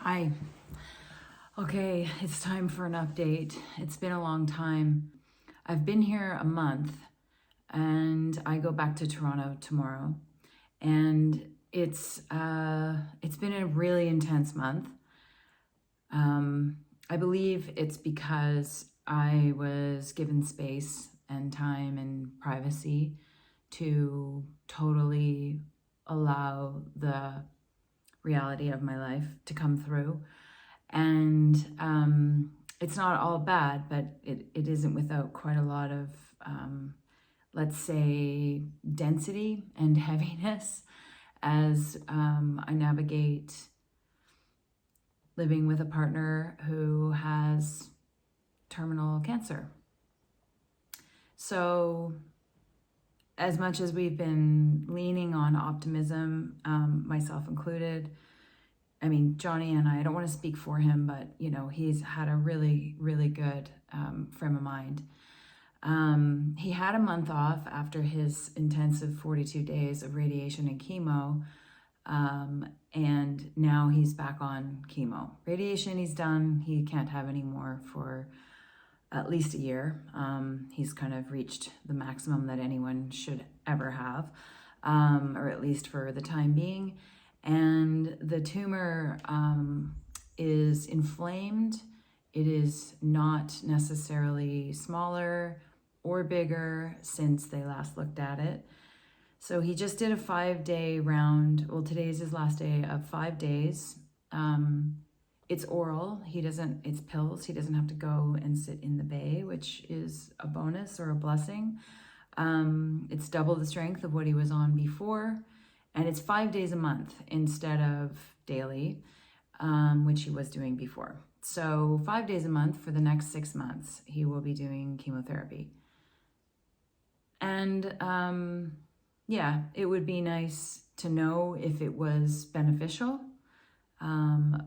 Hi. Okay, it's time for an update. It's been a long time. I've been here a month and I go back to Toronto tomorrow. And it's been a really intense month. I believe it's because I was given space and time and privacy to totally allow the reality of my life to come through. And it's not all bad, but it isn't without quite a lot of, let's say, density and heaviness as I navigate living with a partner who has terminal cancer. So, as much as we've been leaning on optimism, myself included, I mean, Joni and I don't want to speak for him, but, he's had a really, really good frame of mind. He had a month off after his intensive 42 days of radiation and chemo, and now he's back on chemo. Radiation he's done, he can't have any more for at least a year. He's kind of reached the maximum that anyone should ever have, or at least for the time being. And the tumor is inflamed. It is not necessarily smaller or bigger since they last looked at it. So he just did a 5-day round. Well, today's his last day of 5 days. It's oral. It's pills. He doesn't have to go and sit in the bay, which is a bonus or a blessing. It's double the strength of what he was on before. And it's 5 days a month instead of daily, which he was doing before. So 5 days a month for the next 6 months, he will be doing chemotherapy. And it would be nice to know if it was beneficial.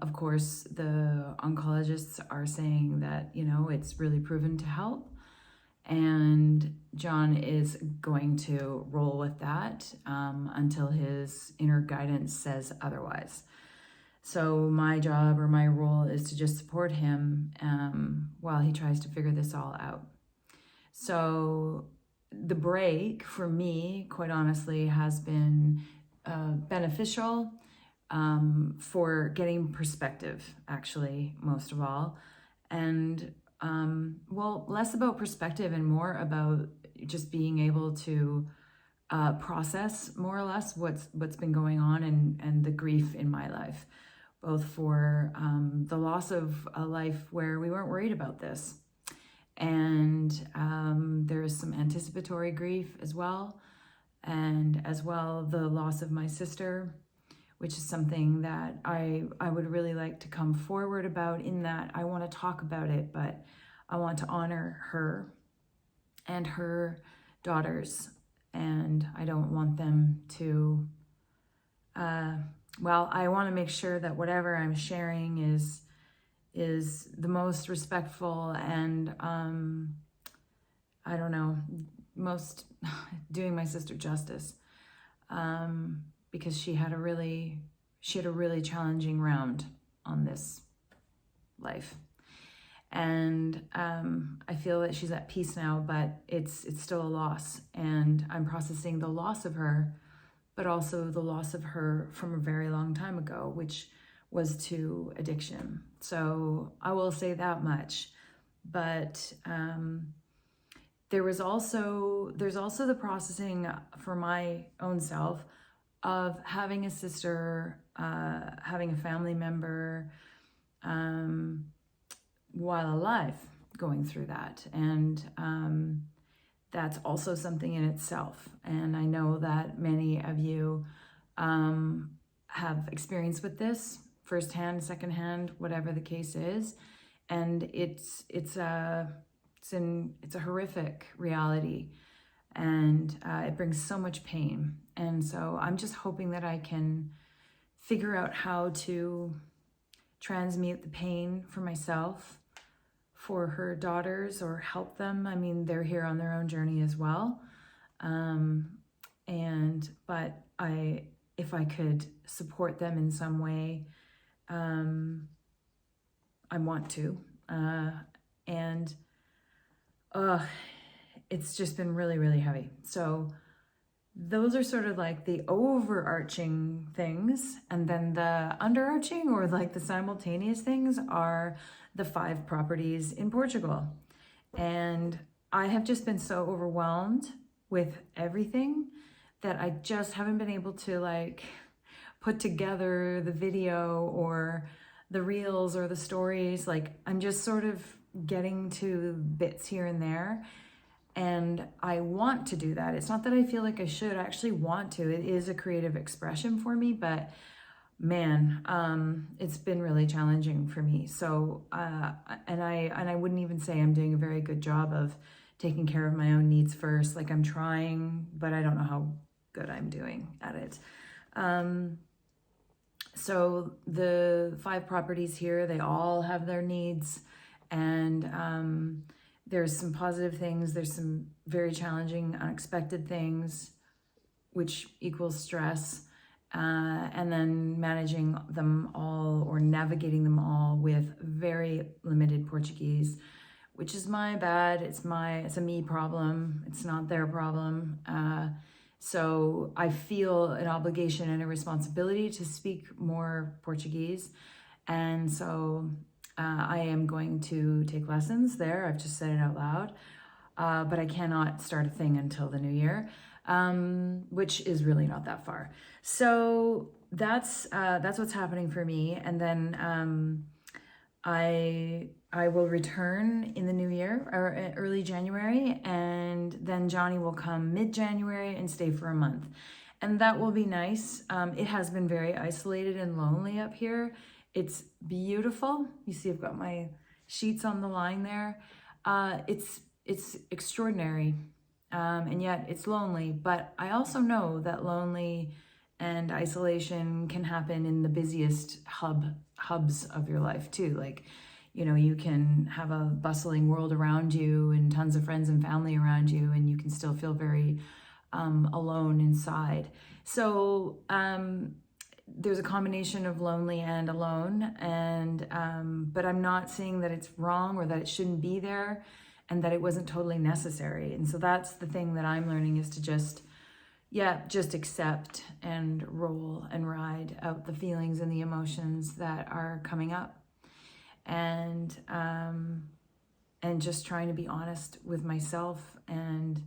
Of course, the oncologists are saying that, it's really proven to help. And John is going to roll with that until his inner guidance says otherwise. So my job or my role is to just support him while he tries to figure this all out. So the break for me, quite honestly, has been beneficial for getting perspective, actually, most of all. And less about perspective and more about just being able to process more or less what's been going on and the grief in my life, both for the loss of a life where we weren't worried about this. And there's some anticipatory grief as well. And as well, the loss of my sister, which is something that I would really like to come forward about, in that I want to talk about it, but I want to honor her and her daughters, and I don't want them to, I want to make sure that whatever I'm sharing is the most respectful and, most doing my sister justice. Because she had a really challenging round on this life. And I feel that she's at peace now, but it's still a loss. And I'm processing the loss of her, but also the loss of her from a very long time ago, which was to addiction. So I will say that much. But there's also the processing for my own self of having a sister, having a family member, while alive, going through that. And that's also something in itself. And I know that many of you have experience with this firsthand, secondhand, whatever the case is. And it's a horrific reality. And it brings so much pain. And so I'm just hoping that I can figure out how to transmute the pain for myself, for her daughters, or help them. I mean, they're here on their own journey as well. But if I could support them in some way, I want to. And it's just been really, really heavy. So those are sort of like the overarching things. And then the underarching or like the simultaneous things are the 5 properties in Portugal. And I have just been so overwhelmed with everything that I just haven't been able to like put together the video or the reels or the stories. Like I'm just sort of getting to bits here and there. And I want to do that. It's not that I feel like I should. I actually want to. It is a creative expression for me, but man, it's been really challenging for me. So, and I wouldn't even say I'm doing a very good job of taking care of my own needs first. Like I'm trying, but I don't know how good I'm doing at it. So the 5 properties here, they all have their needs, and there's some positive things. There's some very challenging, unexpected things, which equals stress. And then managing them all or navigating them all with very limited Portuguese, which is my bad. It's a me problem. It's not their problem. So I feel an obligation and a responsibility to speak more Portuguese. And so I am going to take lessons there. I've just said it out loud. But I cannot start a thing until the new year, which is really not that far. So that's what's happening for me. And then I will return in the new year or early January, and then Joni will come mid-January and stay for a month. And that will be nice. It has been very isolated and lonely up here. It's beautiful. You see I've got my sheets on the line there. It's extraordinary, and yet it's lonely. But I also know that lonely and isolation can happen in the busiest hubs of your life too. Like, you can have a bustling world around you and tons of friends and family around you, and you can still feel very alone inside. So there's a combination of lonely and alone, and but I'm not saying that it's wrong or that it shouldn't be there and that it wasn't totally necessary. And so that's the thing that I'm learning, is to just accept and roll and ride out the feelings and the emotions that are coming up, and just trying to be honest with myself and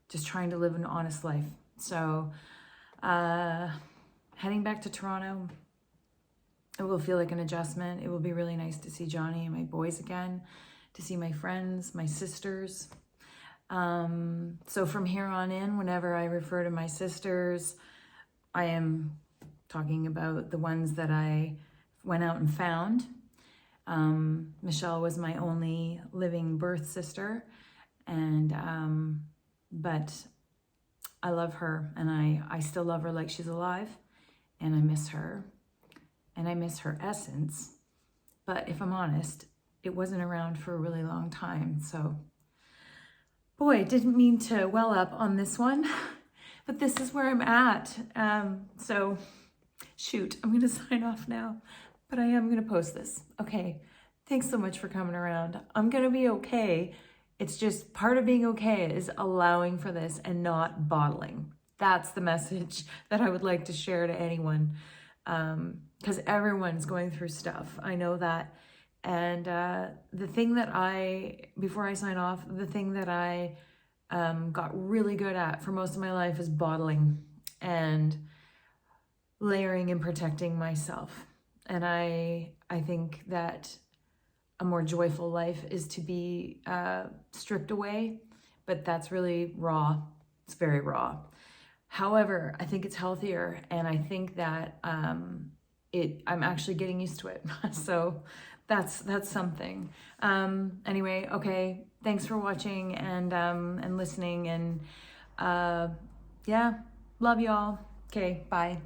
just trying to live an honest life. So heading back to Toronto, it will feel like an adjustment. It will be really nice to see Joni and my boys again, to see my friends, my sisters. So from here on in, whenever I refer to my sisters, I am talking about the ones that I went out and found. Michelle was my only living birth sister, and but I love her, and I still love her like she's alive, and I miss her, and I miss her essence. But if I'm honest, it wasn't around for a really long time. So boy, didn't mean to well up on this one, but this is where I'm at. So shoot, I'm gonna sign off now, but I am gonna post this. Okay, thanks so much for coming around. I'm gonna be okay. It's just part of being okay is allowing for this and not bottling. That's the message that I would like to share to anyone, because everyone's going through stuff. I know that. And the thing that before I sign off, the thing that I got really good at for most of my life is bottling and layering and protecting myself. And I think that a more joyful life is to be stripped away, but that's really raw. It's very raw. However, I think it's healthier, and I think that I'm actually getting used to it. So that's something. Anyway, okay. Thanks for watching and listening, and yeah, love y'all. Okay, bye.